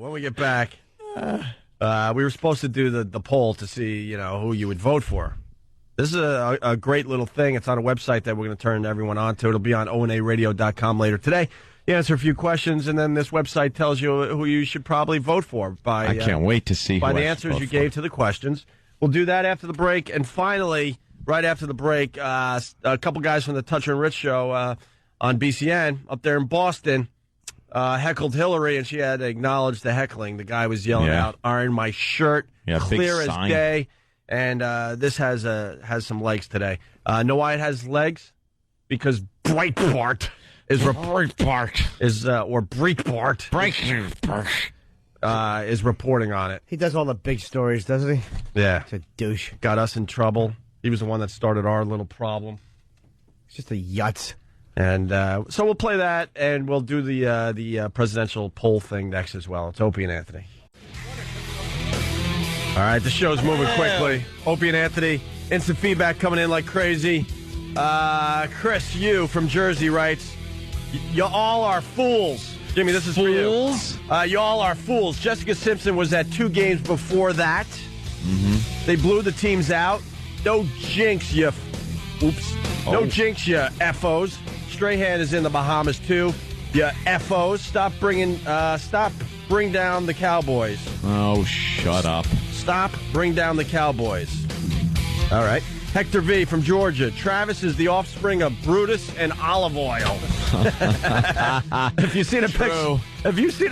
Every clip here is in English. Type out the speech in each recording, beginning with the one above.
when we get back, we were supposed to do the poll to see, who you would vote for. This is a great little thing. It's on a website that we're going to turn everyone on to. It'll be on onaradio.com later today. You answer a few questions, and then this website tells you who you should probably vote for by. I can't wait to see by the answers you gave to the questions. We'll do that after the break, and finally, right after the break, a couple guys from the Toucher and Rich show on BCN up there in Boston heckled Hillary, and she had to acknowledge the heckling. The guy was yelling out, "Iron my shirt," clear as day. And this has some legs today. Know why it has legs? Because Breitbart is is reporting on it. He does all the big stories, doesn't he? Yeah, he's a douche. Got us in trouble. He was the one that started our little problem. He's just a yutz. And so we'll play that, and we'll do the presidential poll thing next as well. It's Opie and Anthony. All right, the show's moving quickly. Opie and Anthony, instant feedback coming in like crazy. Chris, you from Jersey writes, "You all are fools." Jimmy, this is for you. Fools? You all are fools. Jessica Simpson was at 2 games before that. Mm-hmm. They blew the teams out. No jinx, you. No jinx, you FOs. Strahan is in the Bahamas too. You FOs. Bring down the Cowboys. Oh, shut up. Stop, bring down the Cowboys. All right. Hector V. from Georgia. Travis is the offspring of Brutus and olive oil. If you've seen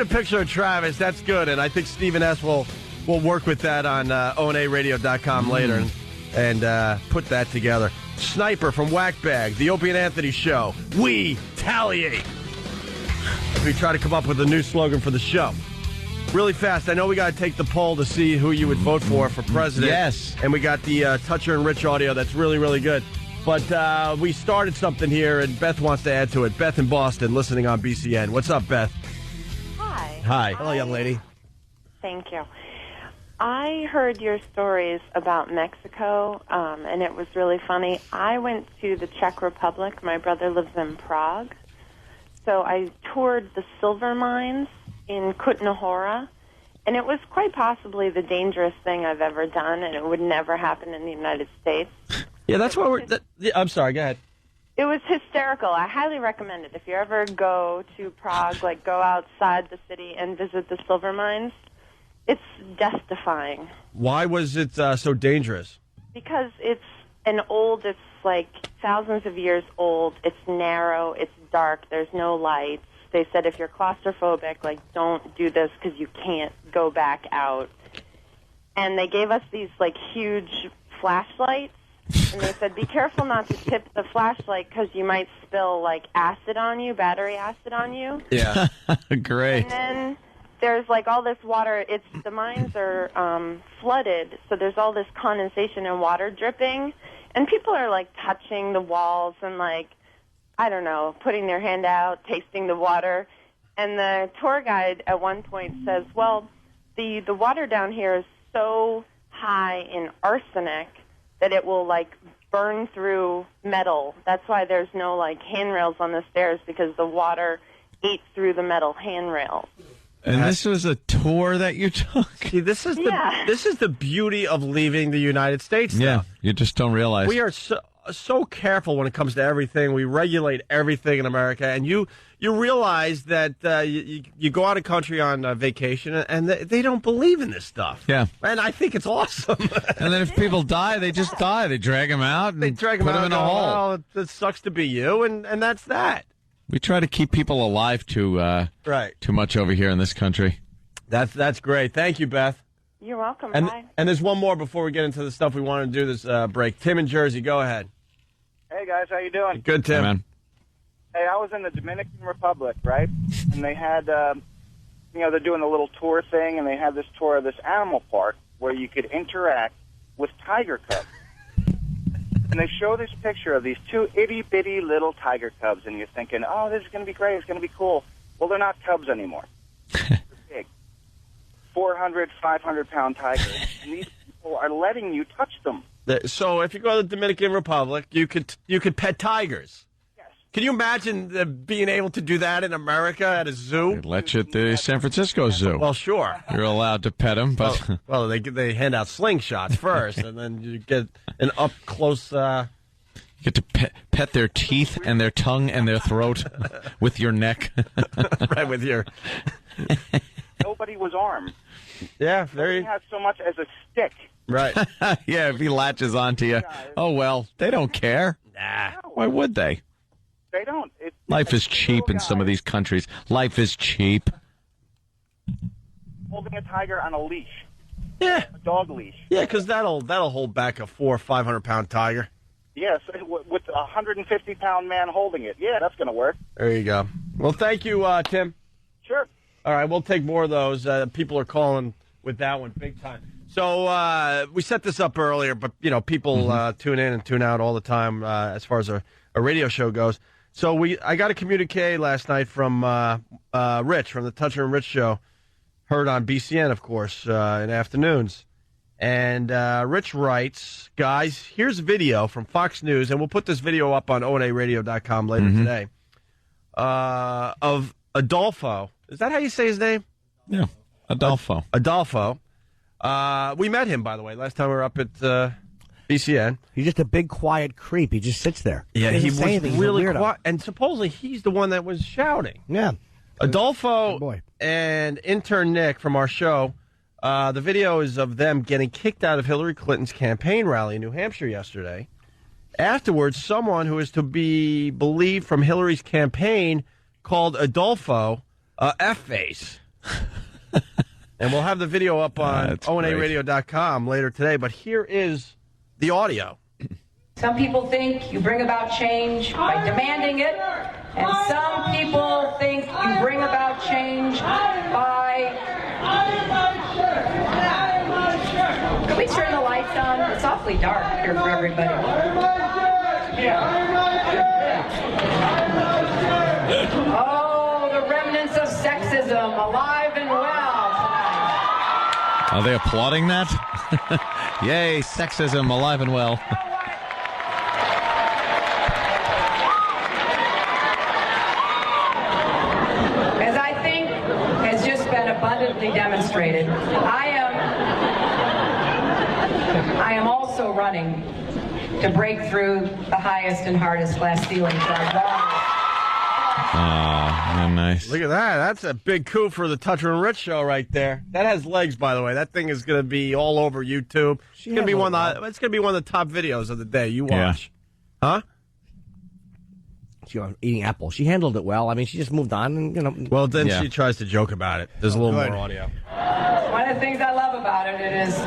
a picture of Travis, that's good. And I think Stephen S. will work with that on onaradio.com later and put that together. Sniper from Whackbag, the Opie and Anthony show. We retaliate. We try to come up with a new slogan for the show. Really fast, I know we got to take the poll to see who you would vote for president. Yes. And we got the Toucher and Rich audio that's really, really good. But we started something here, and Beth wants to add to it. Beth in Boston, listening on BCN. What's up, Beth? Hi. Hi. Hello, young lady. Thank you. I heard your stories about Mexico, and it was really funny. I went to the Czech Republic. My brother lives in Prague. So I toured the silver mines in Kutná Hora, and it was quite possibly the dangerous thing I've ever done, and it would never happen in the United States. Yeah, that's why I'm sorry, go ahead. It was hysterical. I highly recommend it. If you ever go to Prague, go outside the city and visit the silver mines, it's death-defying. Why was it so dangerous? Because it's thousands of years old. It's narrow. It's dark. There's no lights. They said if you're claustrophobic, don't do this because you can't go back out. And they gave us these, huge flashlights. And they said, be careful not to tip the flashlight because you might spill, acid on you, battery acid on you. Yeah. Great. And then there's, all this water. The mines are flooded, so there's all this condensation and water dripping. And people are, touching the walls and, I don't know, putting their hand out, tasting the water. And the tour guide at one point says, well, the water down here is so high in arsenic that it will, burn through metal. That's why there's no, handrails on the stairs, because the water ate through the metal handrails. And this was a tour that you took? See, this is the beauty of leaving the United States, though. Yeah, you just don't realize. We are so careful when it comes to everything. We regulate everything in America, and you realize that you go out of country on vacation, and they don't believe in this stuff. Yeah, and I think it's awesome. And then if people die, they just die. They drag them out and put them in a hole. Oh, it sucks to be you, and that's that. We try to keep people alive too much over here in this country. That's great. Thank you, Beth. You're welcome. Bye. And there's one more before we get into the stuff we want to do this break. Tim in Jersey, go ahead. Hey, guys, how you doing? Good, Tim. Hey, man. Hey, I was in the Dominican Republic, right? And they had, they're doing a little tour thing, and they had this tour of this animal park where you could interact with tiger cubs. And they show this picture of these 2 itty-bitty little tiger cubs, and you're thinking, oh, this is going to be great, it's going to be cool. Well, they're not cubs anymore. They're big. 400, 500-pound tigers. And these people are letting you touch them. So if you go to the Dominican Republic, you could pet tigers. Yes. Can you imagine being able to do that in America at a zoo? They'd let you at the San Francisco Zoo. Well, sure. You're allowed to pet them, but... Well, they hand out slingshots first, and then you get an up-close... You get to pet their teeth and their tongue and their throat with your neck. Right, with your... Nobody was armed. Yeah, very... He has so much as a stick. Right. Yeah, if he latches onto you. Oh, well, they don't care. Nah. Why would they? They don't. Life is cheap in some of these countries. Life is cheap. Holding a tiger on a leash. Yeah. A dog leash. Yeah, because that'll hold back a 400 or 500 pound tiger. Yes, with a 150-pound man holding it. Yeah, that's going to work. There you go. Well, thank you, Tim. Sure. All right, we'll take more of those. People are calling with that one big time. So we set this up earlier, but people tune in and tune out all the time as far as a radio show goes. So I got a communique last night from Rich from the Toucher and Rich show, heard on BCN, of course, in afternoons. And Rich writes, guys, here's a video from Fox News, and we'll put this video up on onaradio.com later today, of Adolfo. Is that how you say his name? Yeah, Adolfo. Adolfo. We met him, by the way, last time we were up at BCN. He's just a big, quiet creep. He just sits there. Yeah, he was anything. really quiet. And supposedly he's the one that was shouting. Yeah. Adolfo and intern Nick from our show, the video is of them getting kicked out of Hillary Clinton's campaign rally in New Hampshire yesterday. Afterwards, someone who is to be believed from Hillary's campaign called Adolfo F-face. And we'll have the video up on onaradio.com later today. But here is the audio. Some people think you bring about change by demanding it, and some people think you bring about change by... Can we turn the lights on? It's awfully dark here for everybody. Oh, the remnants of sexism alive and well tonight. Are they applauding that? Yay, sexism alive and well. As I think has just been abundantly demonstrated, I am also running to break through the highest and hardest glass ceiling for our daughters. Oh, nice. Look at that. That's a big coup for the Toucher and Rich show right there. That has legs, by the way. That thing is going to be all over YouTube. It's going to be one of the top videos of the day. You watch. Yeah. Huh? She was eating apple. She handled it well. I mean, she just moved on. And, Well, then she tries to joke about it. There's a little more audio. One of the things I love about it is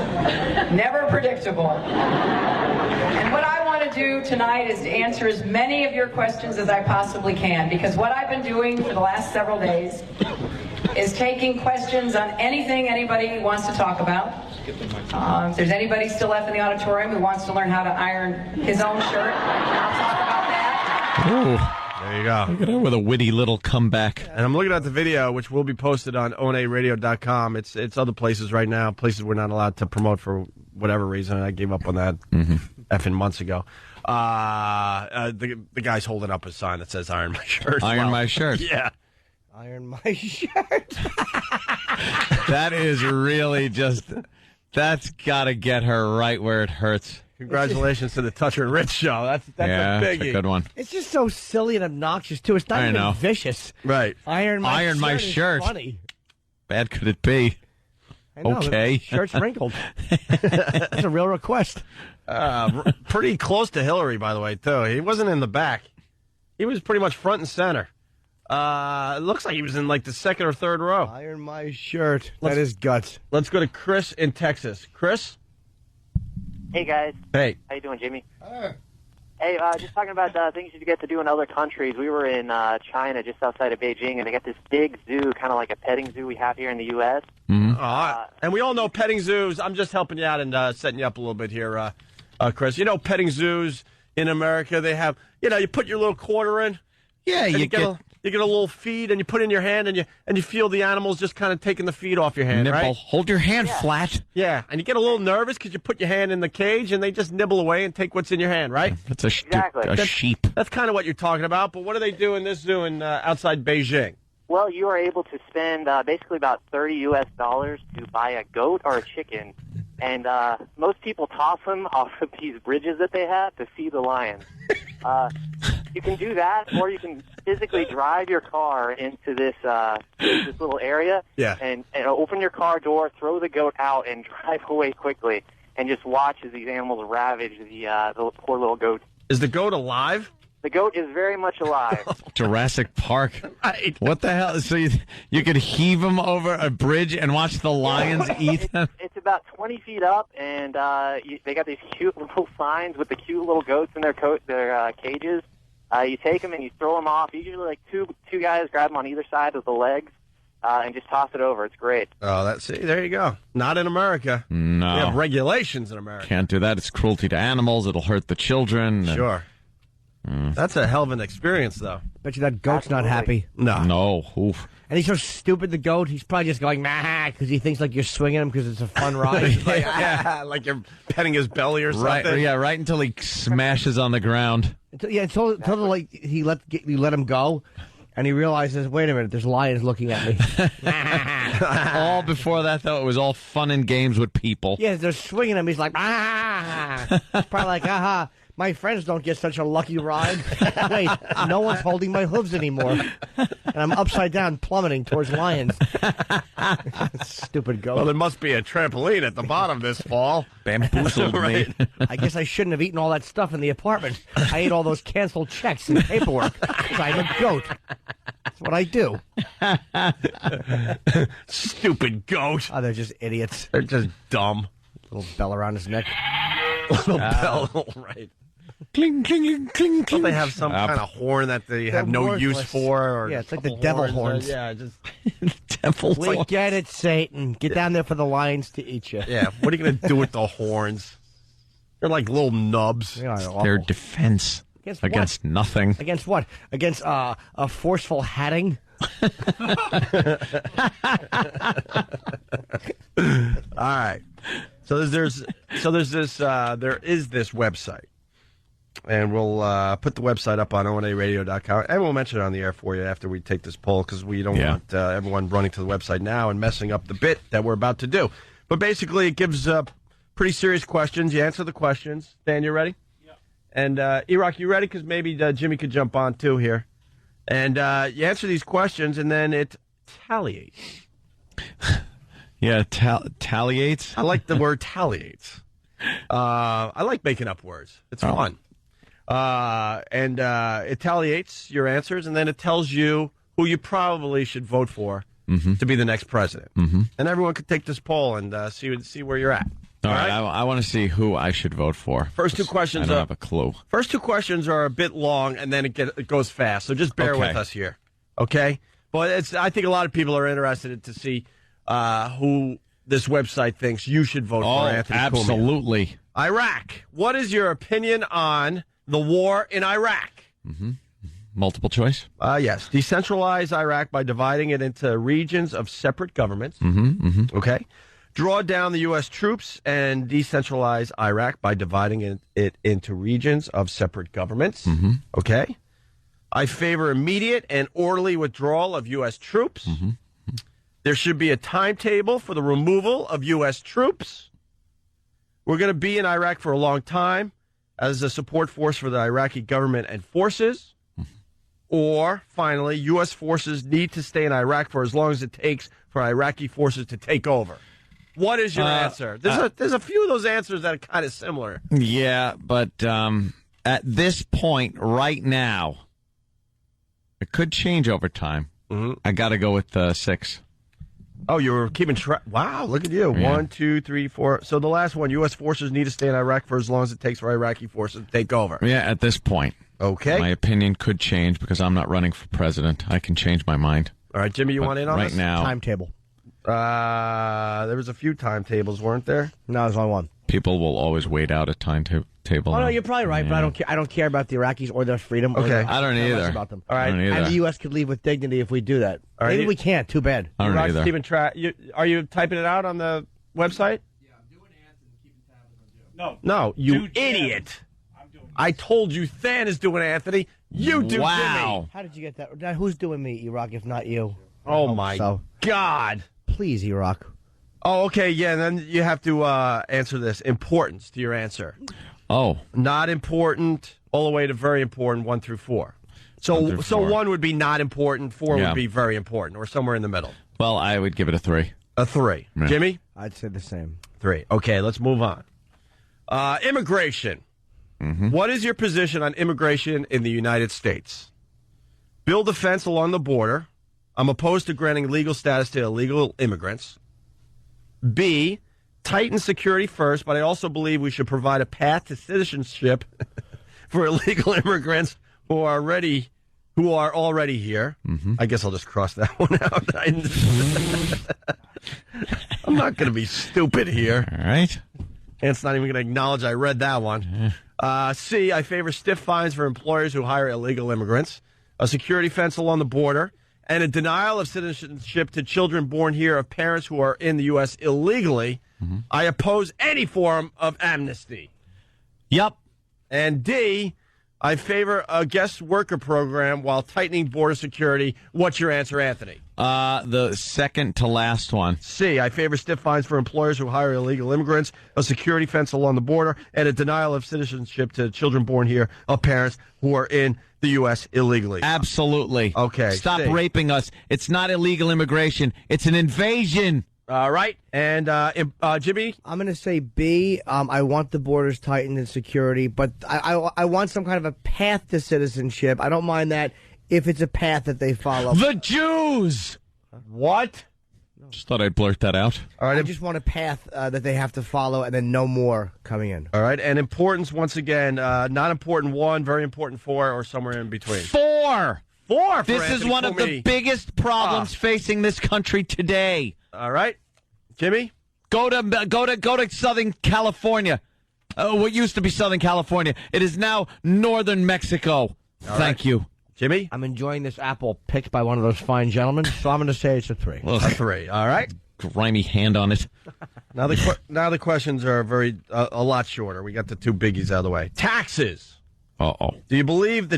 never predictable. And what I want to do tonight is to answer as many of your questions as I possibly can, because what I've been doing for the last several days is taking questions on anything anybody wants to talk about. If there's anybody still left in the auditorium who wants to learn how to iron his own shirt, I'll talk about that. Ooh. There you go. Look at her with a witty little comeback. And I'm looking at the video, which will be posted on onaradio.com. It's other places right now, places we're not allowed to promote for whatever reason. I gave up on that effing months ago. The guy's holding up a sign that says "Iron my shirt." Iron my shirt. Yeah. Iron my shirt. That is really just... That's got to get her right where it hurts. Congratulations to the Toucher and Rich show. That's a biggie. That's a good one. It's just so silly and obnoxious, too. It's not even vicious. Right. Iron my shirt. Is funny. Bad could it be? I know, okay. Shirt's wrinkled. That's a real request. Pretty close to Hillary, by the way, too. He wasn't in the back. He was pretty much front and center. It looks like he was in like the second or third row. Iron my shirt. That is guts. Let's go to Chris in Texas. Chris? Hey, guys. Hey. How you doing, Jimmy? Hey, just talking about things you get to do in other countries. We were in China, just outside of Beijing, and they got this big zoo, kind of like a petting zoo we have here in the U.S. And we all know petting zoos. I'm just helping you out and setting you up a little bit here, Chris. You know, petting zoos in America, they have, you put your little quarter in, Yeah, And you get you get a little feed, and you put it in your hand, and you feel the animals just kind of taking the feed off your hand, nibble. right? Hold your hand flat. Yeah, and you get a little nervous because you put your hand in the cage, and they just nibble away and take what's in your hand, right? That's Exactly. a sheep. That's kind of what you're talking about. But what do they do in this zoo outside Beijing? Well, you are able to spend basically about $30 US to buy a goat or a chicken, and most people toss them off of these bridges that they have to feed the lions. You can do that, or you can physically drive your car into this little area, Yeah. and open your car door, throw the goat out, and drive away quickly, and just watch as these animals ravage the poor little goat. Is the goat alive? The goat is very much alive. Jurassic Park. Right. What the hell? So you could heave them over a bridge and watch the lions eat them? It's about 20 feet up, and they got these cute little signs with the cute little goats in their cages. You take them and you throw them off. Usually, like two guys grab them on either side of the legs and just toss it over. It's great. Oh, there you go. Not in America. No. We have regulations in America. Can't do that. It's cruelty to animals. It'll hurt the children. Sure. That's a hell of an experience, though. Bet you that goat's not happy. No. Oof. And he's so stupid, the goat, he's probably just going, nah, because he thinks like you're swinging him because it's a fun ride. Like you're petting his belly or something. Right, yeah, right until he smashes on the ground. Until like you let him go, and he realizes, wait a minute, there's lions looking at me. All before that, though, it was all fun and games with people. Yeah, they're swinging him. He's like, probably like, aha. My friends don't get such a lucky ride. Wait, no one's holding my hooves anymore. And I'm upside down plummeting towards lions. Stupid goat. Well, there must be a trampoline at the bottom this fall. Bamboozled me. I guess I shouldn't have eaten all that stuff in the apartment. I ate all those canceled checks and paperwork. 'Cause I'm a goat. That's what I do. Stupid goat. Oh, they're just idiots. They're just dumb. Little bell around his neck. Little bell, right. Cling, cling, cling, cling, Don't they have some kind of horn that they have no worthless. use for? Or Yeah, it's like the couple devil horns. yeah, just Devil We horns. get it, Satan. Get down there for the lions to eat you. yeah. What are you going to do with the horns? They're like little nubs. They are awful. Their defense Against what? nothing. Against what? Against a forceful hatting? All right. So there is this website, and we'll put the website up on onaradio.com, and we'll mention it on the air for you after we take this poll, because we don't want everyone running to the website now and messing up the bit that we're about to do. But basically, it gives pretty serious questions. You answer the questions. Dan, you ready? Yeah. And E-Rock, you ready? Because maybe Jimmy could jump on too here. And you answer these questions, and then it talliates. Yeah, talliates. I like the word talliates. I like making up words. It's fun. And it talliates your answers, and then it tells you who you probably should vote for to be the next president. And everyone could take this poll and see where you're at. All right. I want to see who I should vote for. First two questions. I don't have a clue. First two questions are a bit long, and then it goes fast. So just bear with us here, okay? But I think a lot of people are interested to see who this website thinks you should vote for. Anthony Cumia. Absolutely. Iraq. What is your opinion on the war in Iraq? Multiple choice? Yes. Decentralize Iraq by dividing it into regions of separate governments. Okay. Draw down the U.S. troops and decentralize Iraq by dividing it into regions of separate governments. Okay. I favor immediate and orderly withdrawal of U.S. troops. There should be a timetable for the removal of U.S. troops. We're going to be in Iraq for a long time as a support force for the Iraqi government and forces. Or, finally, U.S. forces need to stay in Iraq for as long as it takes for Iraqi forces to take over. What is your answer? There's a few of those answers that are kind of similar. Yeah, but at this point, right now, it could change over time. I got to go with 6. Oh, you were keeping track. Wow, look at you. Yeah. 1, 2, 3, 4. So the last one, U.S. forces need to stay in Iraq for as long as it takes for Iraqi forces to take over. Yeah, at this point. Okay. My opinion could change because I'm not running for president. I can change my mind. All right, Jimmy, you want in on right this? now? Timetable. There was a few timetables, weren't there? No, there's only one. People will always wait out a timetable table. Oh no, now. you're probably right, but I don't care. I don't care about the Iraqis or their freedom. Or Okay. their, I don't care less either. about them. All right. I don't either. And the U.S. could leave with dignity if we do that. All right. Maybe we can't. Too bad. I don't Rock's either. keeping track. Are you typing it out on the website? Yeah, I'm doing ants and keeping tabs on Joe. No, you idiot! I told you Than is doing Anthony. You do Wow. How did you get that? Now, who's doing me, E-Rock, if not you? Jimmy. Oh my God! Please, E-Rock. Oh, okay, yeah. And then you have to answer this. Importance to your answer. Oh, Not important, all the way to very important, 1 through 4. So, 1 through 4. 1 would be not important, 4 Yeah. would be very important, or somewhere in the middle. well, I would give it a 3. A 3. Yeah. Jimmy? I'd say the same. 3. Okay, let's move on. Immigration. What is your position on immigration in the United States? Build a fence along the border. I'm opposed to granting legal status to illegal immigrants. B, tighten security first, but I also believe we should provide a path to citizenship for illegal immigrants who are already here. I guess I'll just cross that one out. I'm not going to be stupid here. All right. And it's not even going to acknowledge I read that one. C, I favor stiff fines for employers who hire illegal immigrants, a security fence along the border, and a denial of citizenship to children born here of parents who are in the U.S. illegally. I oppose any form of amnesty. Yep. And D, I favor a guest worker program while tightening border security. What's your answer, Anthony? The second to last one. C, I favor stiff fines for employers who hire illegal immigrants, a security fence along the border, and a denial of citizenship to children born here of parents who are in the U.S. illegally. Absolutely. Okay, Stop C. raping us. It's not illegal immigration. It's an invasion. All right. And Jimmy? I'm going to say B. I want the borders tightened and security, but I want some kind of a path to citizenship. I don't mind that if it's a path that they follow. The Jews. What? Just thought I'd blurt that out. All right. I just want a path that they have to follow and then no more coming in. All right. And importance, once again, not important 1, very important 4, or somewhere in between. 4. 4 for This is Anthony one of the Comey. biggest problems facing this country today. All right. Jimmy? Go to Southern California. What used to be Southern California. It is now Northern Mexico. Thank you. Jimmy? I'm enjoying this apple picked by one of those fine gentlemen, so I'm going to say it's a 3. A 3. All right. Grimy hand on it. Now the questions are a lot shorter. We got the 2 biggies out of the way. Taxes. Uh-oh. Do you believe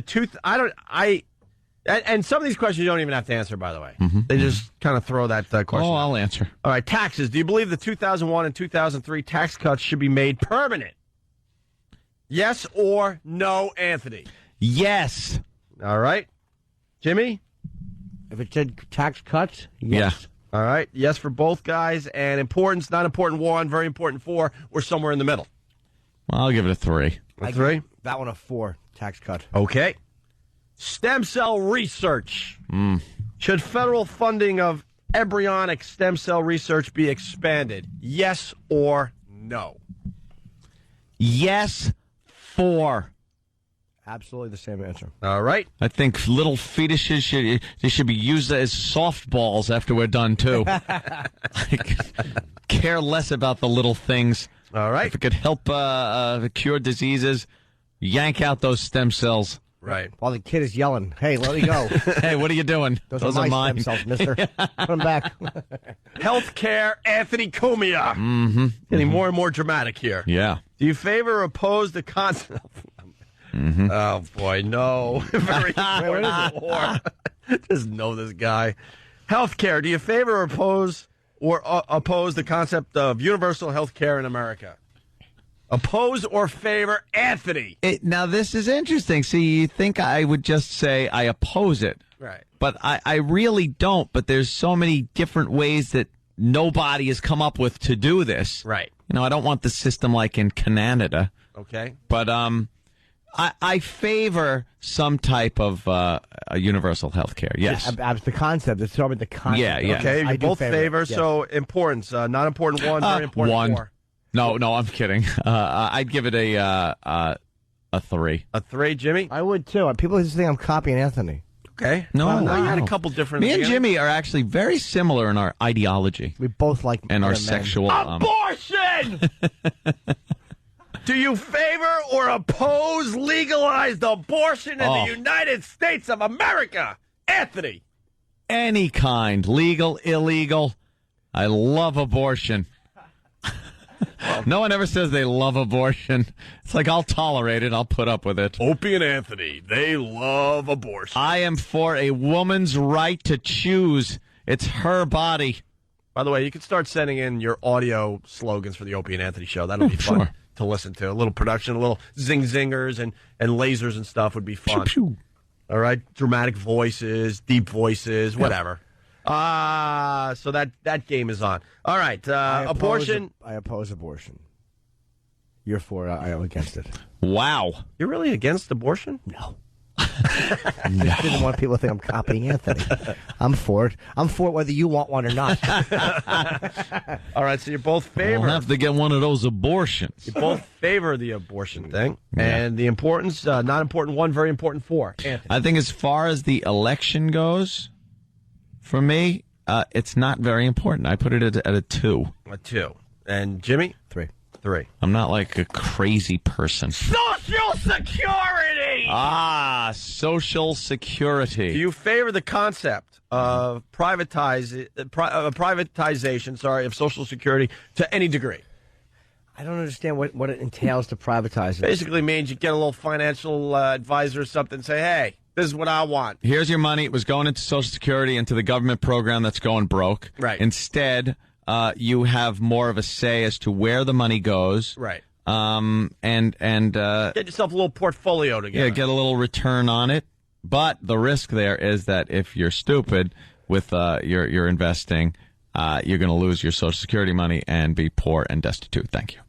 and some of these questions you don't even have to answer, by the way. They just kind of throw that question. Oh, I'll answer. All right, taxes. Do you believe the 2001 and 2003 tax cuts should be made permanent? Yes or no, Anthony? Yes. All right. Jimmy? If it said tax cuts, yes. Yeah. All right. Yes for both guys. And importance, not important 1, very important 4, or somewhere in the middle. Well, I'll give it a 3. A 3? That one a 4, tax cut. Okay. Stem cell research. Should federal funding of embryonic stem cell research be expanded? Yes or no? Yes, 4. Absolutely the same answer. All right. I think little fetuses should be used as softballs after we're done, too. I care less about the little things. All right. If it could help cure diseases, yank out those stem cells. Right. While the kid is yelling, hey, let me go. Hey, what are you doing? Those are my mine. stem cells, mister. Put them back. Healthcare, Anthony Comey. Getting more and more dramatic here. Yeah. Do you favor or oppose the concept? Oh, boy, no. Very important war. Just know this guy. Healthcare. Do you favor or oppose the concept of universal health care in America? Oppose or favor, Anthony? Now, this is interesting. See, you think I would just say I oppose it. Right. But I really don't. But there's so many different ways that nobody has come up with to do this. Right. You know, I don't want the system like in Canada. Okay. But I favor some type of a universal health care. Yes. The concept. It's talking about the concept. Yeah. Okay, I you do both favor. it, yes. So importance, not important 1, very important 1. 4. No, I'm kidding. I'd give it a 3. A 3, Jimmy? I would, too. People just think I'm copying Anthony. Okay. No, Well, wow. you had a couple different. Me and Jimmy are actually very similar in our ideology We both like and our men. sexual. Abortion! Do you favor or oppose legalized abortion in the United States of America? Anthony. Any kind, legal, illegal. I love abortion. No one ever says they love abortion. It's like, I'll tolerate it. I'll put up with it. Opie and Anthony, they love abortion. I am for a woman's right to choose. It's her body. By the way, you can start sending in your audio slogans for the Opie and Anthony show. That'll be fun to listen to. A little production, a little zingers and lasers and stuff would be fun. Pew, pew. All right? Dramatic voices, deep voices, whatever. So that game is on. All right. Abortion. I oppose abortion. You're for it. I am against it. Wow. You're really against abortion? No. I didn't want people to think I'm copying Anthony. I'm for it. I'm for it whether you want one or not. All right, so you're both favor. I'll have to get one of those abortions. You both favor the abortion thing. And the importance, not important one, very important four. Anthony. I think as far as the election goes, for me, it's not very important. I put it at a 2. A 2. And Jimmy? 3. 3. I'm not like a crazy person. Social Security! Social Security. Do you favor the concept of privatization of Social Security to any degree? I don't understand what it entails to privatize it. Basically means you get a little financial advisor or something and say, hey, this is what I want. Here's your money. It was going into Social Security, into the government program that's going broke. Right. Instead, you have more of a say as to where the money goes. Right. And get yourself a little portfolio together. Yeah, get a little return on it. But the risk there is that if you're stupid with your investing, you're going to lose your Social Security money and be poor and destitute. Thank you.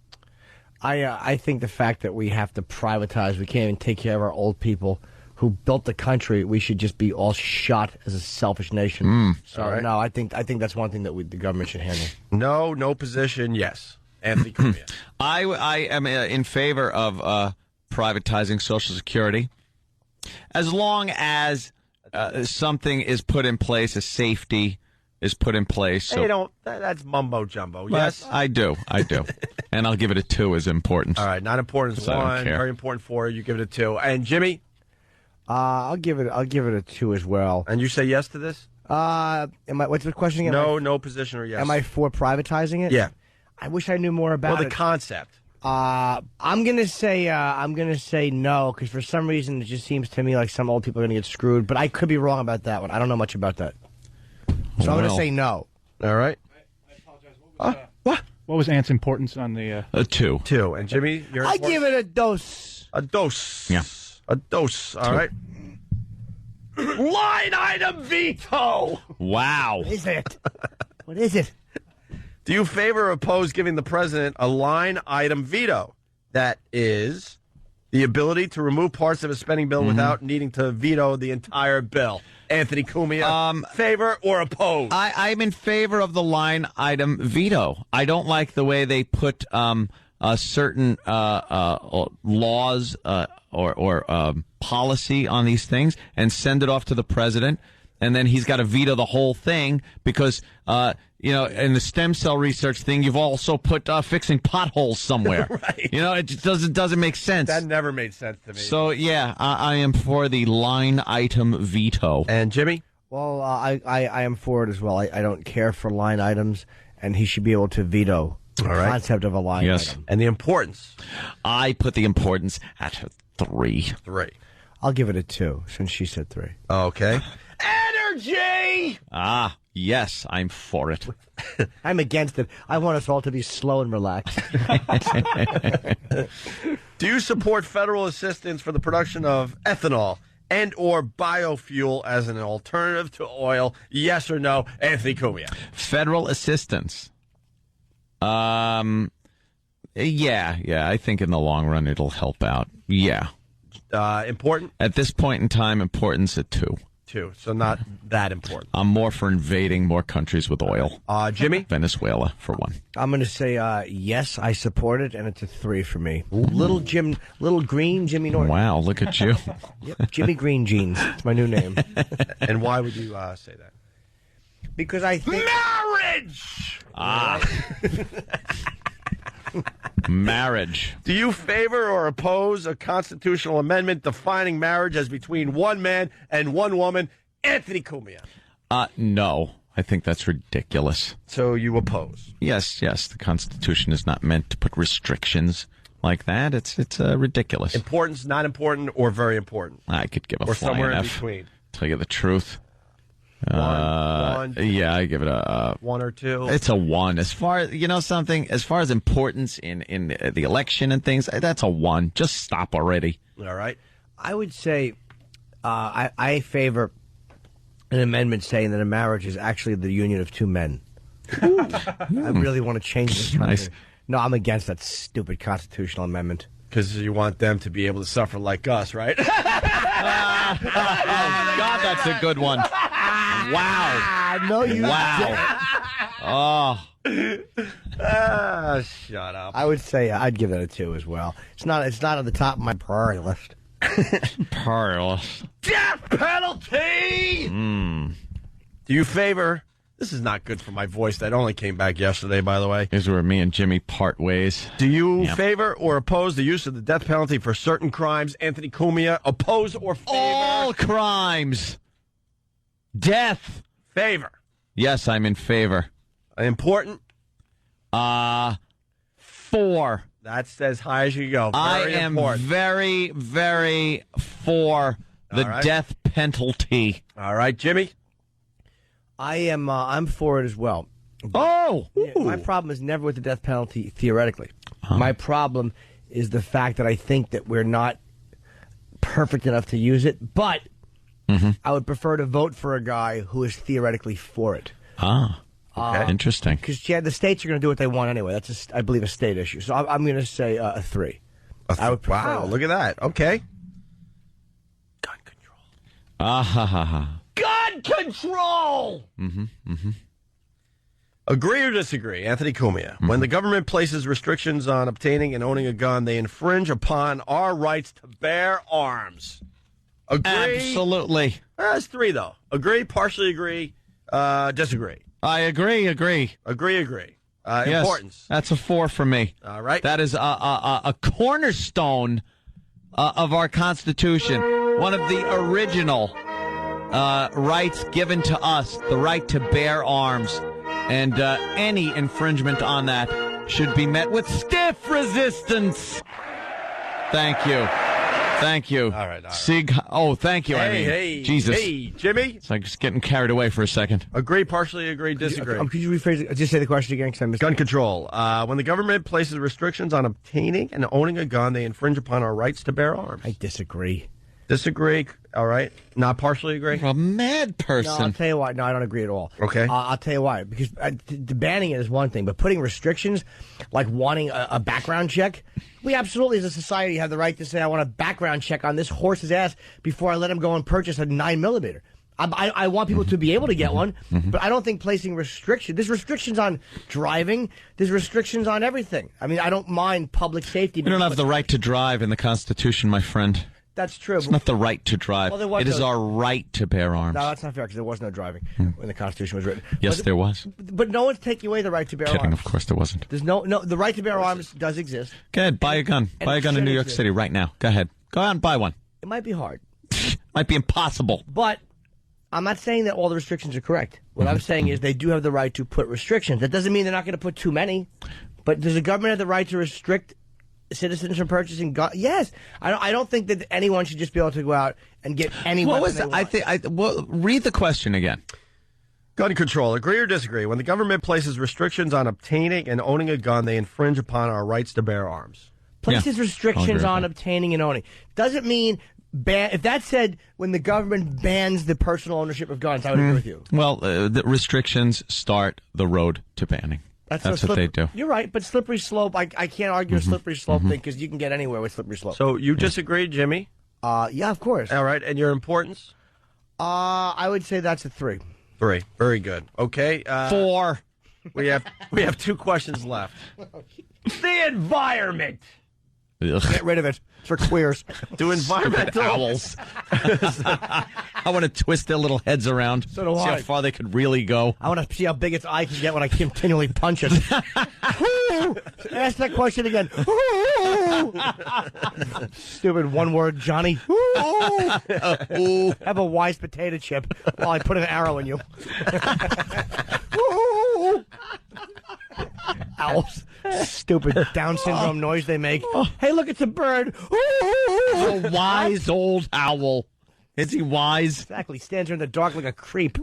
I think the fact that we have to privatize, we can't even take care of our old people who built the country, we should just be all shot as a selfish nation. So, right. no, I think that's one thing that the government should handle. No position, yes. Anthony Cumia. I am in favor of privatizing Social Security as long as something is put in place, a safety is put in place. So, hey, that's mumbo jumbo. Yes, I do, and I'll give it a 2 as important. All right, not important as 1, very important 4. You give it a 2. And Jimmy, I'll give it a 2 as well. And you say yes to this? What's the question again? No position or yes. Am I for privatizing it? Yeah. I wish I knew more about the concept. I'm gonna say no, because for some reason it just seems to me like some old people are gonna get screwed. But I could be wrong about that one. I don't know much about that, so I'm gonna say no. All right. I apologize. What was Ant's importance on the? A 2. 2. And Jimmy, I give it a dose. A dose. Yeah. A dose. All right. Line item veto. Wow. What is it? What is it? Do you favor or oppose giving the president a line item veto? That is the ability to remove parts of a spending bill without needing to veto the entire bill. Anthony Cumia, favor or oppose? I'm in favor of the line item veto. I don't like the way they put certain laws or policy on these things and send it off to the president, and then he's got to veto the whole thing because in the stem cell research thing, you've also put fixing potholes somewhere. Right. It just doesn't make sense. That never made sense to me. So yeah, I am for the line item veto. And Jimmy? Well, I am for it as well. I don't care for line items, and he should be able to veto the concept of a line item. And the importance? I put the importance at 3. 3. I'll give it a 2 since she said 3. Okay. Energy! Yes, I'm for it. I'm against it. I want us all to be slow and relaxed. Do you support federal assistance for the production of ethanol and or biofuel as an alternative to oil? Yes or no? Anthony Cumia. Federal assistance. Yeah. I think in the long run it'll help out. Yeah. Important? At this point in time, importance at 2. 2, so not that important. I'm more for invading more countries with oil. Jimmy? Venezuela, for one. I'm going to say yes, I support it, and it's a 3 for me. Little Green Jimmy Norton. Wow, look at you. Yep, Jimmy Green Jeans. It's my new name. And why would you say that? Because I think... Marriage! Marriage. Do you favor or oppose a constitutional amendment defining marriage as between one man and one woman? Anthony Cumia. No. I think that's ridiculous. So you oppose? Yes. The Constitution is not meant to put restrictions like that. It's ridiculous. Importance, not important, or very important? I could give a or flying somewhere in F. between. Tell you the truth. One. Yeah, I give it a 1 or 2. It's a 1. As far as importance in the election and things, that's a 1. Just stop already. All right. I would say I favor an amendment saying that a marriage is actually the union of two men. I really want to change this country. Nice. No, I'm against that stupid constitutional amendment. Because you want them to be able to suffer like us, right? Oh, God, that's a good one. Wow. No, you Oh. Shut up. I would say I'd give that a 2 as well. It's not on the top of my priority list. Death penalty! Do you favor... This is not good for my voice. That only came back yesterday, by the way. Here's where me and Jimmy part ways. Do you favor or oppose the use of the death penalty for certain crimes? Anthony Cumia, oppose or favor? All crimes. Death. Favor. Yes, I'm in favor. Important? 4. That's as high as you go. Very I am important. very, very for the death penalty. All right, Jimmy? I'm for it as well. Oh! My problem is never with the death penalty theoretically. My problem is the fact that I think that we're not perfect enough to use it, but I would prefer to vote for a guy who is theoretically for it. Okay. Interesting. Because the states are going to do what they want anyway. That's, I believe, a state issue. So I'm going to say a 3. I would prefer wow, that. look at that. Okay. Gun control. Gun control! Agree or disagree, Anthony Cumia? When the government places restrictions on obtaining and owning a gun, they infringe upon our rights to bear arms. Agree? Absolutely. That's 3, though. Agree, partially agree, disagree. I agree. Agree. Yes, Importance. that's a 4 for me. All right. That is a cornerstone of our Constitution. One of the original rights given to us, the right to bear arms. And any infringement on that should be met with stiff resistance. Thank you. All right. Thank you. Hey, Jesus. Hey, Jimmy? It's like just getting carried away for a second. Agree, partially agree, disagree. Could you rephrase it? Just say the question again, because I missed Gun control. When the government places restrictions on obtaining and owning a gun, they infringe upon our rights to bear arms. I disagree. Disagree. All right. Not partially agree. You're a mad person. No, I'll tell you why. No, I don't agree at all. Okay. I'll tell you why. Because the banning it is one thing, but putting restrictions, like wanting a background check, we absolutely, as a society, have the right to say, I want a background check on this horse's ass before I let him go and purchase a 9mm. I want people to be able to get one, but I don't think placing restrictions. There's restrictions on driving. There's restrictions on everything. I mean, I don't mind public safety. We don't have the right to drive in the Constitution, my friend. That's true. It's not the right to drive. Well, it is our right to bear arms. No, that's not fair, because there was no driving when the Constitution was written. Yes, there was. But no one's taking away the right to bear Kidding, arms. of course there wasn't. There's no, the right to bear arms does exist. Go ahead, buy a gun. Buy a gun in New York City right now. Go ahead. Go out and buy one. It might be hard. Might be impossible. But I'm not saying that all the restrictions are correct. What I'm saying is they do have the right to put restrictions. That doesn't mean they're not going to put too many. But does the government have the right to restrict citizens from purchasing guns? Yes. I don't think that anyone should just be able to go out and get any What weapon was they that? want. Read the question again. Gun control. Agree or disagree? When the government places restrictions on obtaining and owning a gun, they infringe upon our rights to bear arms. Places I'll agree restrictions with on that. obtaining and owning. Doesn't mean if that said when the government bans the personal ownership of guns, I would agree with you. Well, the restrictions start the road to banning. That's what they do. You're right, but slippery slope, I can't argue a slippery slope thing, because you can get anywhere with slippery slope. So you disagree, Jimmy? Yeah, of course. All right. And your importance? I would say that's a 3. 3. Very good. Okay. 4. We have 2 questions left. The environment. Ugh. Get rid of it. It's for queers. Do environmental Owls. I want to twist their little heads around. So do see I. how far they could really go. I want to see how big its eye can get when I continually punch it. Ask that question again. Stupid one-word Johnny. Have a wise potato chip while I put an arrow in you. Owls. Stupid Down syndrome noise they make. Hey, look, it's a bird. A wise old owl. Is he wise? Exactly. Stands there in the dark like a creep,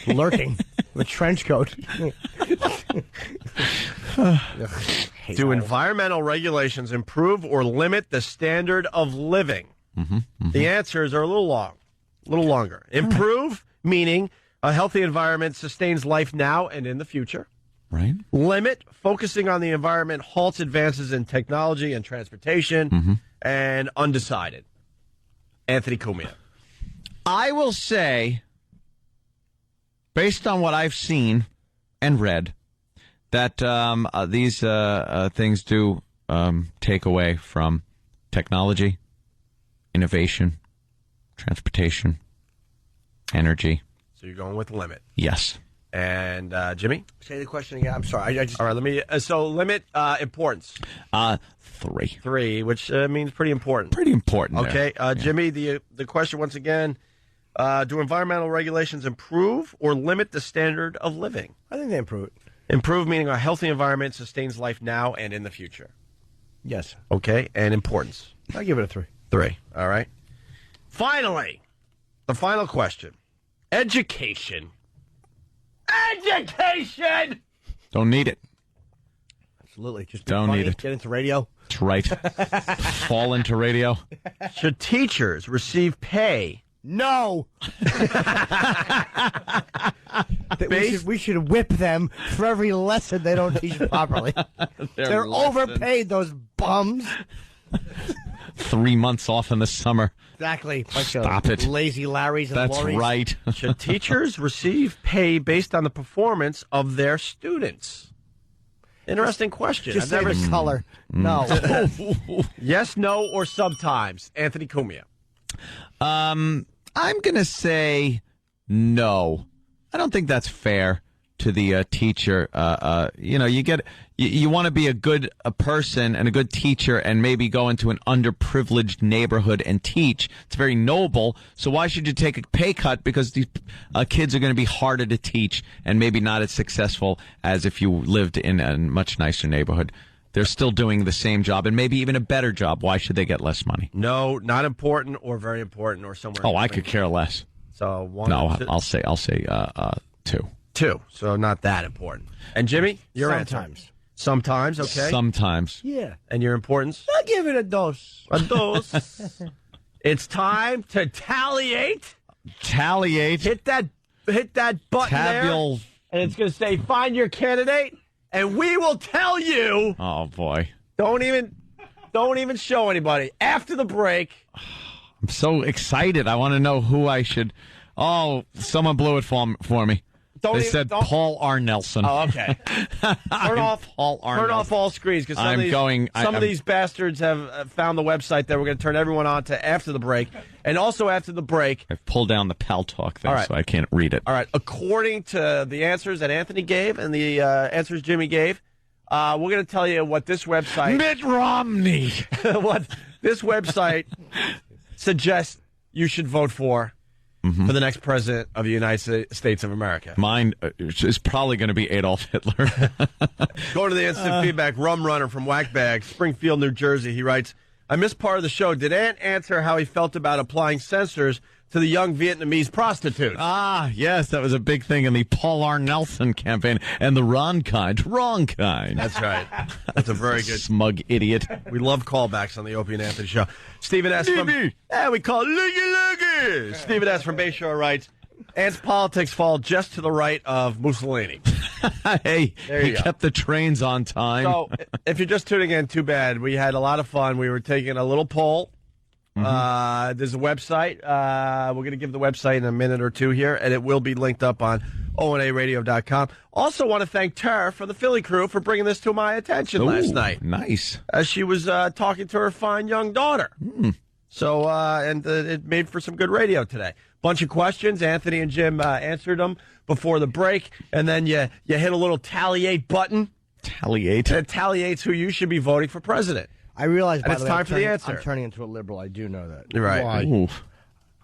lurking with a trench coat. Do environmental regulations improve or limit the standard of living? The answers are a little longer. Improve, meaning a healthy environment sustains life now and in the future. Right. Limit, focusing on the environment, halts advances in technology and transportation. And undecided. Anthony Cumia. I will say, based on what I've seen and read, that these things do take away from technology, innovation, transportation, energy. So you're going with limit. Yes. And Jimmy? Say the question again. I'm sorry. I just... All right, let me... so limit importance. 3. 3, which means pretty important. Pretty important. Okay. Jimmy, the question once again, do environmental regulations improve or limit the standard of living? I think they improve it. Improve meaning a healthy environment sustains life now and in the future. Yes. Okay. And importance? I'll give it a 3. 3. All right. Finally, the final question. Education. Education! Don't need it. Absolutely. Just don't need it. Get into radio. That's right. Fall into radio. Should teachers receive pay? No. We should whip them for every lesson they don't teach properly. They're overpaid, those bums. 3 months off in the summer. Exactly. Stop it. Lazy Larrys and That's Lauries. right. Should teachers receive pay based on the performance of their students? Interesting question. Just say the color. No. Yes, no, or sometimes. Anthony Cumia. I'm going to say no. I don't think that's fair to the teacher. You want to be a good person and a good teacher and maybe go into an underprivileged neighborhood and teach. It's very noble. So why should you take a pay cut? Because these kids are going to be harder to teach and maybe not as successful as if you lived in a much nicer neighborhood. They're still doing the same job and maybe even a better job. Why should they get less money? No, not important or very important or somewhere. Oh, I could care less. So one. No, I'll say 2. 2. So not that important. And Jimmy, your Sometimes. answer. Sometimes, okay. Sometimes. Yeah. And your importance? I'll give it a dose. A dose. It's time to talliate. Hit that button Tabule. there, and it's going to say find your candidate, and we will tell you. Oh boy! Don't even show anybody after the break. I'm so excited. I want to know who I should. Oh, someone blew it for me. They said Paul R. Nelson. Oh, okay. Turn off all screens because some of these bastards have found the website that we're going to turn everyone on to after the break. And also after the break, I've pulled down the Pal Talk thing, so I can't read it. All right. According to the answers that Anthony gave and the answers Jimmy gave, we're going to tell you what this website... Mitt Romney! What this website suggests you should vote for the next president of the United States of America. Mine is probably going to be Adolf Hitler. Go to the instant feedback. Rum Runner from Whackbag, Springfield, New Jersey. He writes, I missed part of the show. Did Ant answer how he felt about applying censors to the young Vietnamese prostitutes? Ah, yes, that was a big thing in the Paul R. Nelson campaign and the wrong kind. That's right. That's a very good... Smug idiot. We love callbacks on the Opie and Anthony show. Stephen S. from... we call it Loogie. Stephen S. from Bayshore writes, Ant's politics fall just to the right of Mussolini. Hey, he go. kept the trains on time. So, if you're just tuning in, too bad. We had a lot of fun. We were taking a little poll. There's a website. We're going to give the website in a minute or two here, and it will be linked up on onaradio.com. Also want to thank Tara from the Philly crew for bringing this to my attention last night. Nice. As she was talking to her fine young daughter. So, it made for some good radio today. Bunch of questions. Anthony and Jim answered them before the break, and then you hit a little talliate button, Retaliate. It taliates who you should be voting for president. I realize, by And the it's way, time for the answer. I'm turning into a liberal. I do know that. Right. Why? Ooh.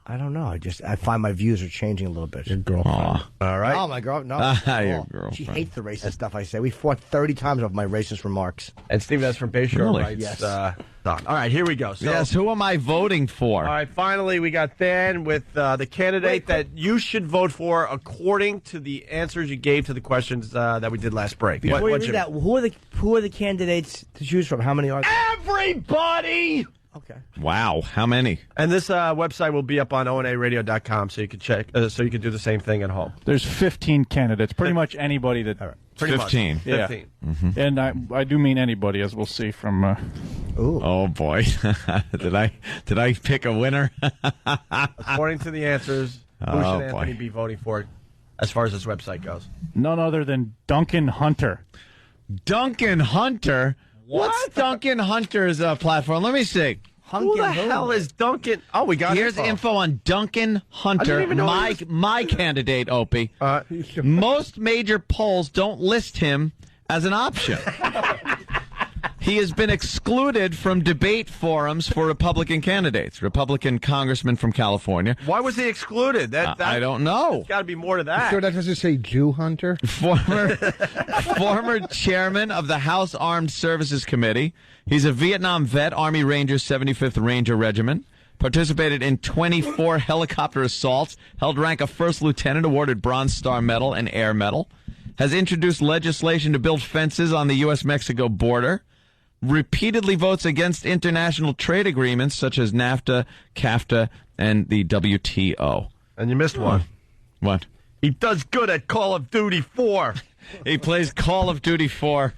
I don't know. I find my views are changing a little bit. Your girlfriend. Aw. All right. Oh, my girl. No. Your girlfriend. She hates the racist stuff I say. We fought 30 times over my racist remarks. And Steve, that's from Bayshore Really? writes. Yes. All right, here we go. So, Yes, who am I voting for? all right, finally, we got Dan with the candidate that you should vote for according to the answers you gave to the questions that we did last break. Before you Jimmy? read that, who are the candidates to choose from? How many are there? Everybody! Okay. Wow, how many? And this website will be up on onaradio.com, so you can check, so you can do the same thing at home. There's 15 candidates. Pretty much anybody that. Pretty 15. much. Yeah. 15. And I do mean anybody, as we'll see from. Oh boy, did I pick a winner? According to the answers, who Oh, should Anthony boy. be voting for as far as this website goes? None other than Duncan Hunter. Duncan Hunter. What's Duncan Hunter's platform? Let me see. Who the hell is Duncan? Oh, we got Here's info on Duncan Hunter, even know my candidate, Opie. Most major polls don't list him as an option. He has been excluded from debate forums for Republican candidates. Republican congressman from California. Why was he excluded? I don't know. There's got to be more to that. Sure, that doesn't say Jew hunter. Former chairman of the House Armed Services Committee. He's a Vietnam vet, Army Ranger, 75th Ranger Regiment. Participated in 24 helicopter assaults. Held rank of first lieutenant, awarded Bronze Star Medal and Air Medal. Has introduced legislation to build fences on the U.S.-Mexico border. Repeatedly votes against international trade agreements such as NAFTA, CAFTA, and the WTO. And you missed one. What? He does good at Call of Duty 4. He plays Call of Duty 4.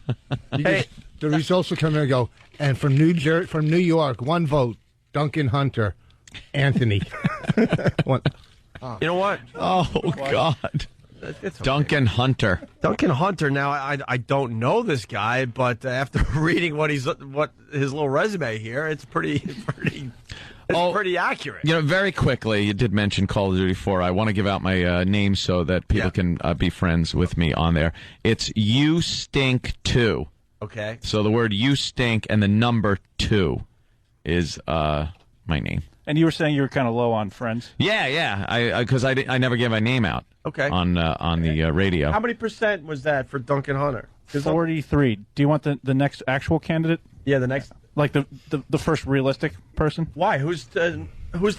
Hey, The results will come in and go. And from New York, one vote, Duncan Hunter, Anthony. One. you know what? Oh, God. It's okay. Duncan Hunter. Duncan Hunter. Now, I don't know this guy, but after reading what his little resume here, it's pretty accurate. You know, very quickly, you did mention Call of Duty 4. I want to give out my name so that people can be friends with me on there. It's You Stink 2. Okay. So the word You Stink and the number 2 is my name. And you were saying you were kind of low on friends. Yeah. Because I never gave my name out. Okay. On the radio. How many percent was that for Duncan Hunter? 43. Do you want the next actual candidate? Yeah, the next. Like the first realistic person? Why? Who's the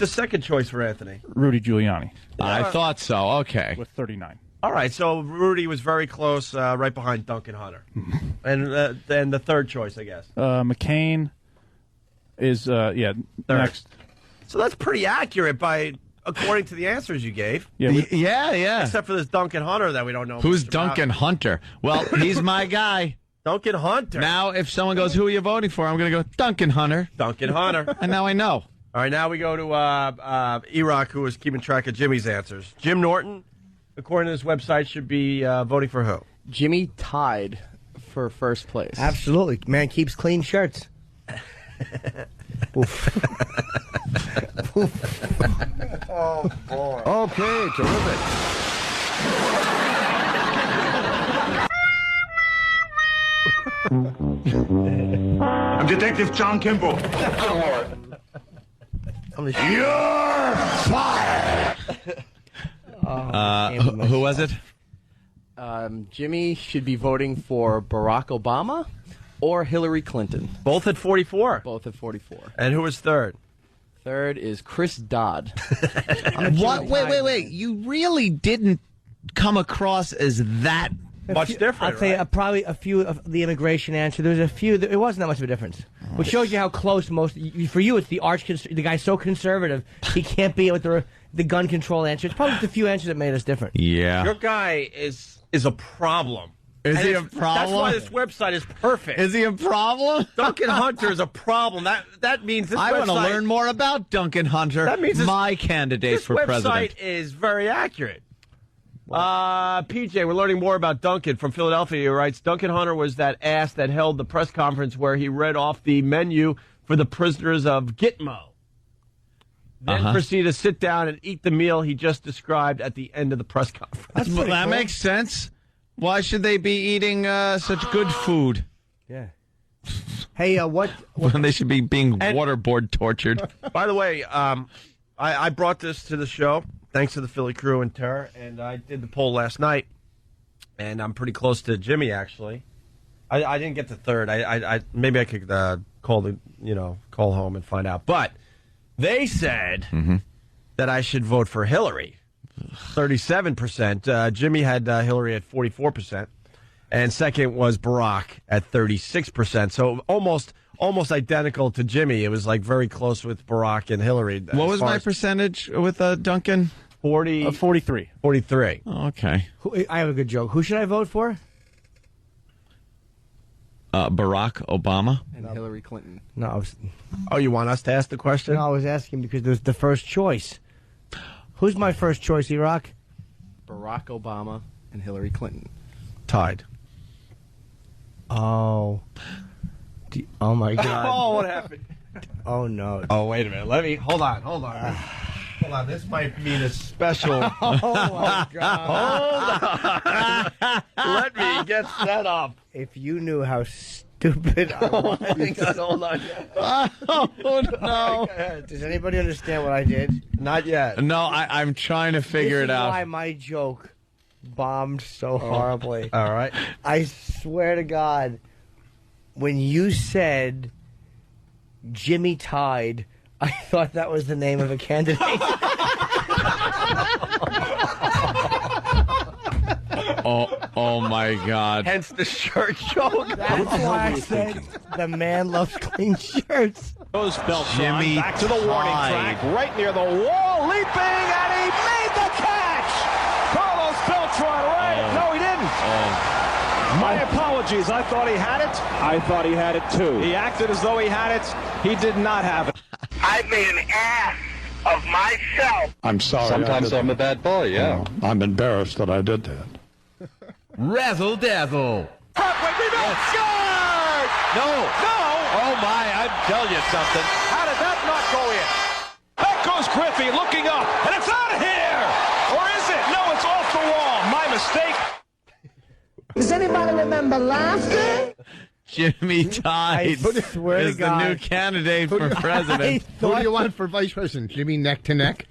second choice for Anthony? Rudy Giuliani I thought so. Okay. with 39. All right, so Rudy was very close, right behind Duncan Hunter, and then the third choice, I guess. McCain is next. So that's pretty accurate according to the answers you gave. Yeah, Yeah. Except for this Duncan Hunter that we don't know. Who's much about. Duncan Hunter? Well, he's my guy. Duncan Hunter. Now, if someone goes, who are you voting for? I'm going to go, Duncan Hunter. Duncan Hunter. And now I know. All right, now we go to Iraq, who is keeping track of Jimmy's answers. Jim Norton, according to this website, should be voting for who? Jimmy tied for first place. Absolutely. Man keeps clean shirts. Oh, boy. Okay, terrific. I'm Detective John Kimball. You're fired. Who was it? Jimmy should be voting for Barack Obama or Hillary Clinton. Both at 44. Both at 44. And who was third? Third is Chris Dodd. What? Wait. You really didn't come across as that Much different. I'll tell you, right? probably a few of the immigration answer. There was a few. It wasn't that much of a difference. Which shows you how close most. For you, it's the the guy's so conservative he can't be with the gun control answer. It's probably just a few answers that made us different. Yeah. Your guy is a problem. Is And he a That's problem? why this website is perfect. Is he a problem? Duncan Hunter is a problem. That means this I website... want to learn more about Duncan Hunter. That means my candidate this for website president. is very accurate. PJ, we're learning more about Duncan from Philadelphia. He writes, Duncan Hunter was that ass that held the press conference where he read off the menu for the prisoners of Gitmo. Then proceeded to sit down and eat the meal he just described at the end of the press conference. That makes sense. Why should they be eating such good food? Yeah. Hey, what? When they should be being waterboard tortured. By the way, I brought this to the show thanks to the Philly crew and Tara, and I did the poll last night, and I'm pretty close to Jimmy actually. I didn't get to third. I maybe I could call home and find out, but they said that I should vote for Hillary. 37%. Jimmy had Hillary at 44%, and second was Barack at 36%. So almost identical to Jimmy. It was like very close with Barack and Hillary. What was my percentage with Duncan? 43. 43. Oh, okay. I have a good joke. Who should I vote for? Barack Obama and Hillary Clinton. No. Oh, you want us to ask the question? No, I was asking because there's the first choice. Who's my first choice, E-Rock? Barack Obama and Hillary Clinton. Tied. Oh. Oh, my God. Oh, what happened? Oh, no. Oh, wait a minute. Hold on. Hold on. This might mean a special. Oh, my God. Hold on. Let me get set up. If you knew how stupid I was. Hold on. Oh, no. Does anybody understand what I did? Not yet. No, I'm trying to figure it out. Why my joke bombed so horribly. All right. I swear to God, when you said Jimmy Tide, I thought that was the name of a candidate. Oh my God. Hence the shirt joke. That's why I said the man loves clean shirts. Goes Beltran Jimmy back to the warning Tide. track, right near the wall, leaping, and he made the catch! Carlos Beltran, right? No, he didn't. My apologies. I thought he had it. I thought he had it too. He acted as though he had it. He did not have it. I made an ass of myself. I'm sorry. Sometimes I'm a bad boy, yeah. I'm embarrassed that I did that. Razzle dazzle. Halfway, rebound, scored! No. Oh, my, I'm telling you something. How did that not go in? Back goes Griffey looking up, and it's out of here! Or is it? No, it's off the wall. My mistake. Does anybody remember laughter? Jimmy Tide swear to is the God. new candidate for president. Who do you want for vice president? Jimmy neck to neck?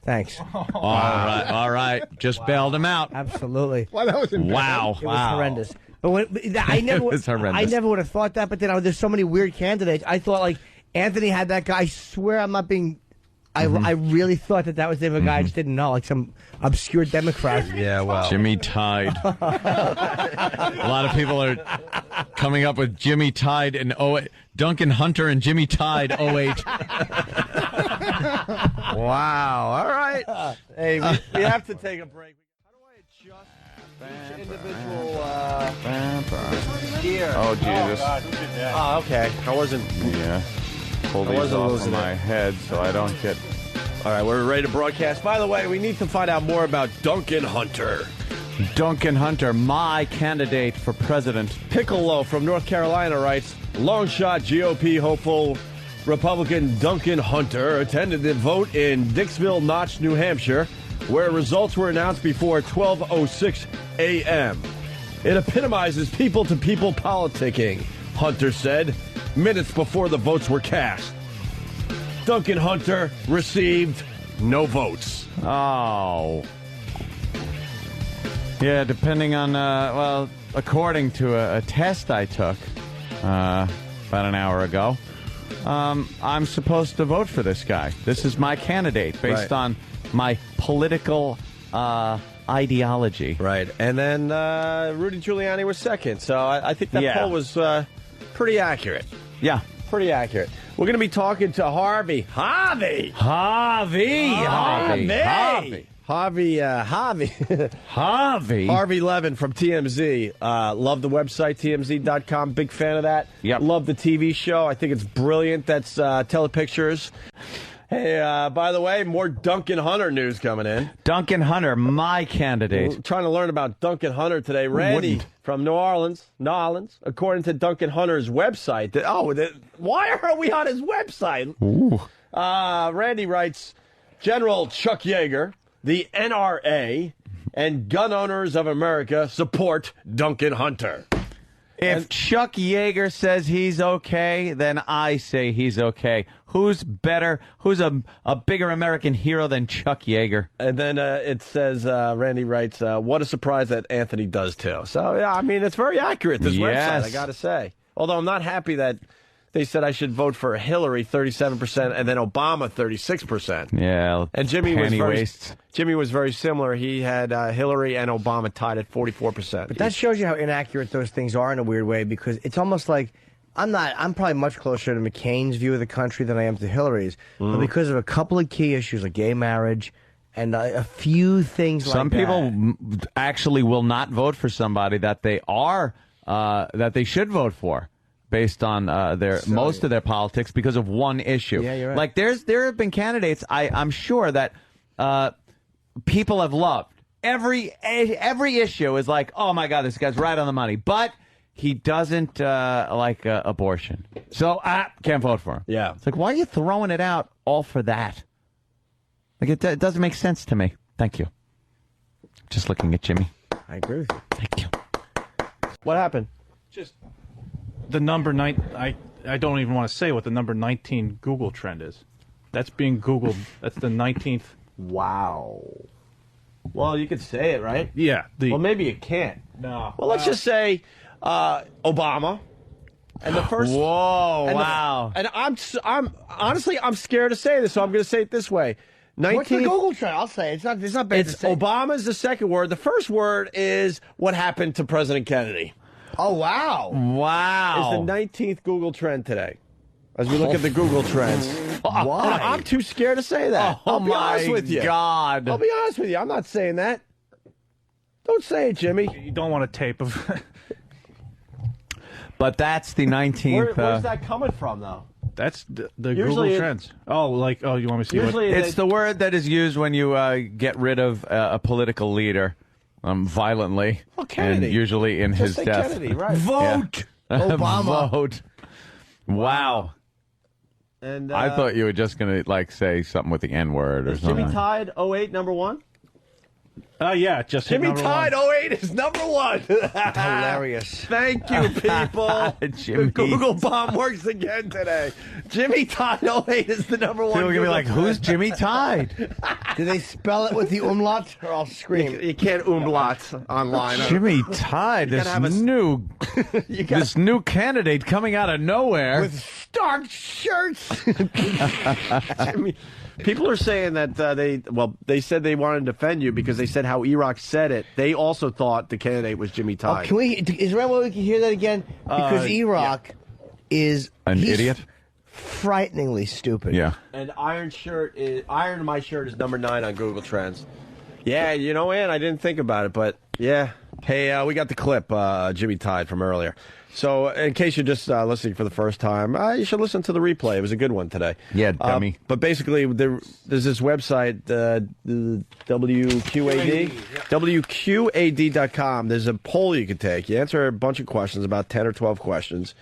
Thanks. All right. Just bailed him out. Absolutely. Well, that was embarrassing. Wow. It was horrendous. But I never, was horrendous. I never would have thought that. But then there's so many weird candidates. I thought like Anthony had that guy. I swear I'm not being. I really thought that was the name of a guy. I just didn't know, like some obscure Democrat. Yeah, well. Jimmy Tide. A lot of people are coming up with Jimmy Tide and Duncan Hunter and Jimmy Tide 08. Wow. All right. Hey, we have to take a break. How do I adjust each individual gear? Oh, Jesus. God, who did that? Oh, okay. I wasn't. Yeah. Pull I these wasn't off losing of my it. head so I don't get... All right, we're ready to broadcast. By the way, we need to find out more about Duncan Hunter. Duncan Hunter, my candidate for president. Piccolo from North Carolina writes, long shot GOP hopeful Republican Duncan Hunter attended the vote in Dixville Notch, New Hampshire, where results were announced before 12:06 a.m. It epitomizes people-to-people politicking, Hunter said, minutes before the votes were cast. Duncan Hunter received no votes. Oh. Yeah, depending on, according to a test I took about an hour ago, I'm supposed to vote for this guy. This is my candidate based on my political ideology. Right. And then Rudy Giuliani was second. So I think that poll was pretty accurate. Yeah. Pretty accurate. We're going to be talking to Harvey. Harvey Levin from TMZ. Love the website, TMZ.com. Big fan of that. Yep. Love the TV show. I think it's brilliant. That's Telepictures. Hey, by the way, more Duncan Hunter news coming in. Duncan Hunter, my candidate. We're trying to learn about Duncan Hunter today. Randy from New Orleans, according to Duncan Hunter's website. Why are we on his website? Randy writes, General Chuck Yeager, the NRA, and gun owners of America support Duncan Hunter. If Chuck Yeager says he's okay, then I say he's okay. Who's better? Who's a bigger American hero than Chuck Yeager? And then it says, Randy writes, what a surprise that Anthony does too. So, yeah, I mean, it's very accurate, this website, I got to say. Although I'm not happy that they said I should vote for Hillary, 37%, and then Obama, 36%. Yeah, and Jimmy was very similar. He had Hillary and Obama tied at 44%. But that shows you how inaccurate those things are in a weird way, because it's almost like I'm probably much closer to McCain's view of the country than I am to Hillary's. But because of a couple of key issues like gay marriage and a few things like that. Some people actually will not vote for somebody that they should vote for, based on most of their politics because of one issue. Yeah, you're right. Like there have been candidates I'm sure that people have loved. Every issue is like, oh my God, this guy's right on the money. But he doesn't like abortion, so I can't vote for him. Yeah, it's like, why are you throwing it out all for that? Like it doesn't make sense to me. Thank you. Just looking at Jimmy. I agree with you. Thank you. What happened? Just the number 9. I don't even want to say what the number 19 Google trend is. That's being Googled. That's the 19th. Wow. Well, you could say it, right? Yeah. Well, maybe you can't. No. Well, let's just say Obama. And the first. Whoa! And wow. And I'm honestly scared to say this, so I'm going to say it this way. What's the Google trend? I'll say it's not bad to say. Obama's the second word. The first word is what happened to President Kennedy. Oh, wow. Wow. Is the 19th Google trend today. As we look at the Google trends. Why? I'm too scared to say that. Oh, I'll be honest with you. God. I'll be honest with you. I'm not saying that. Don't say it, Jimmy. You don't want a tape of... But that's the 19th. Where's that coming from, though? That's the Google trends. You want me to see usually what... It's the word that is used when you get rid of a political leader violently. Well, Kennedy. And usually in his say death. Kennedy, right. Vote! Yeah. Obama. Vote. Wow. And I thought you were just going to say something with the N-word or something. Jimmy tied 08 number one? Yeah, just hit Jimmy number tied one. 08 is number one. Hilarious. Thank you, people. Jimmy. The Google bomb works again today. Jimmy tied 08 is the number one. People are going to be like, who's Jimmy Tide? Do they spell it with the umlaut, or I'll scream? You can't umlaut online. Jimmy Tide, this new candidate coming out of nowhere. With stark shirts. Jimmy. People are saying that they said they wanted to defend you because they said how Iraq said it. They also thought the candidate was Jimmy Tide. Is there any way we can hear that again? Because Iraq is an idiot, frighteningly stupid. Yeah. And Iron My Shirt is number 9 on Google Trends. Yeah, Ann, I didn't think about it, but yeah. Hey, we got the clip, Jimmy Tide from earlier. So, in case you're just listening for the first time, you should listen to the replay. It was a good one today. Yeah, dummy. But basically, there's this website, the WQAD, WQAD.com. There's a poll you can take. You answer a bunch of questions, about 10 or 12 questions,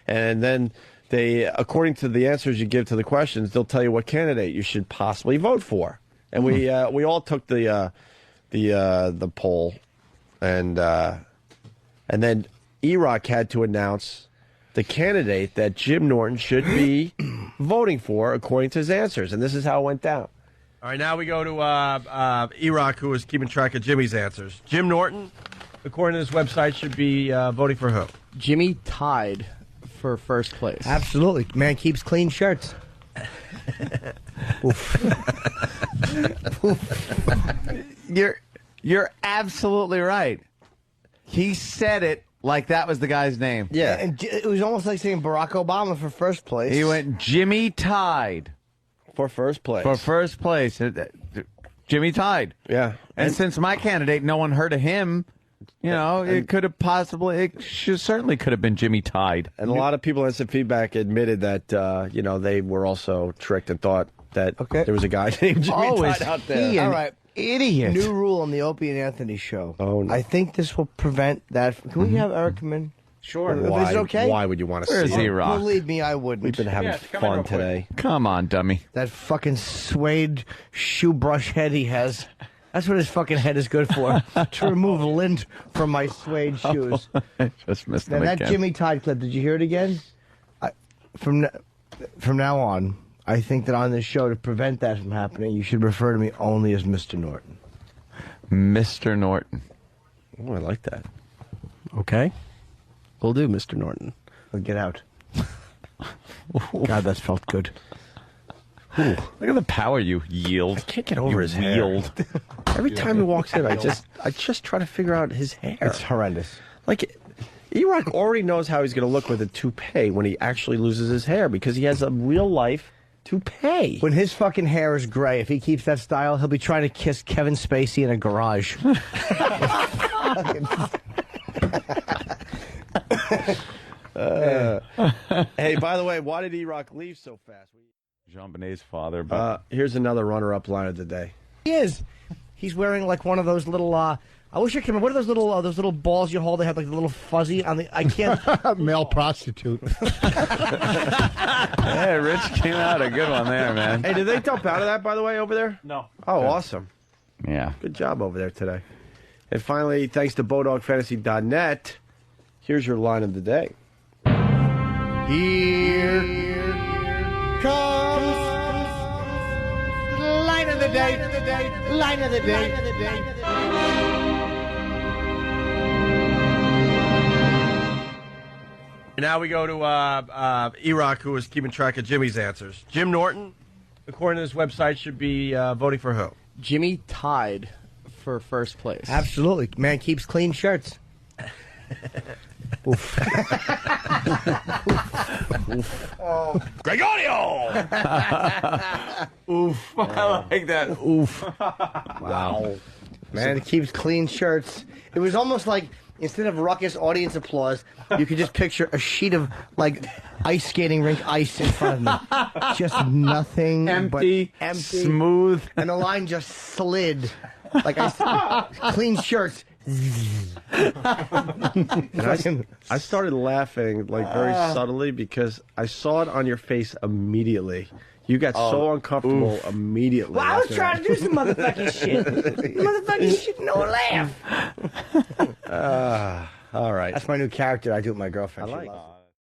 and then they, according to the answers you give to the questions, they'll tell you what candidate you should possibly vote for. And we all took the poll, and then Iraq had to announce the candidate that Jim Norton should be voting for according to his answers. And this is how it went down. All right, now we go to Iraq, who is keeping track of Jimmy's answers. Jim Norton, according to this website, should be voting for who? Jimmy Tide for first place. Absolutely. Man keeps clean shirts. You're absolutely right. He said it like that was the guy's name. Yeah. And it was almost like saying Barack Obama for first place. He went Jimmy Tide. For first place. For first place. Jimmy Tide. Yeah. And since my candidate, no one heard of him, it could have certainly could have been Jimmy Tide. And a lot of people in Instant Feedback admitted that, they were also tricked and thought that there was a guy named Jimmy Tide out there. All right. Idiot. New rule on the Opie and Anthony show. Oh, no. I think this will prevent that. Can we have Eric come in? Sure. If it's okay? Why would you want to Where's see Iraq? Believe me, I wouldn't. We've been having fun today. Come on, dummy. That fucking suede shoe brush head he has. That's what his fucking head is good for, to remove lint from my suede shoes. I just missed Now, him that again. Jimmy Tide clip, did you hear it again? From now on, I think that on this show, to prevent that from happening, you should refer to me only as Mr. Norton. Mr. Norton. Oh, I like that. Okay. We'll do Mr. Norton. Well, get out. God, that felt good. Ooh, look at the power you yield. I can't get over his hair. Every time he walks in, I just try to figure out his hair. It's horrendous. Like, E-Rock already knows how he's going to look with a toupee when he actually loses his hair because he has a real life toupee. When his fucking hair is gray, if he keeps that style, he'll be trying to kiss Kevin Spacey in a garage. Hey, by the way, why did E-Rock leave so fast? Jean Benet's father. But Here's another runner-up line of the day. He is. He's wearing like one of those little. I wish I could remember. What are those little balls you hold? They have like the little fuzzy on the. I can't. Male prostitute. Hey, Rich came out a good one there, man. Hey, did they dump out of that, by the way, over there? No. Oh, awesome. Yeah. Good job over there today. And finally, thanks to BowDogFantasy.net, here's your line of the day. Here comes line of the day. Line of the day. Now we go to E-Rock, who is keeping track of Jimmy's answers. Jim Norton, according to this website, should be voting for who? Jimmy Tide for first place. Absolutely. Man keeps clean shirts. Oof. Oh. Gregorio! Oof. I like that. Oof. Wow. Man keeps clean shirts. It was almost like, instead of ruckus audience applause, you could just picture a sheet of, like, ice skating rink ice in front of me. Just nothing Empty, but empty. smooth. And the line just slid. Like, clean shirts. And I started laughing, like, very subtly because I saw it on your face immediately. You got so uncomfortable immediately. Well, I was trying to do some motherfucking shit. Motherfucking shit, no laugh. All right. That's my new character I do with my girlfriend. I She like loves it.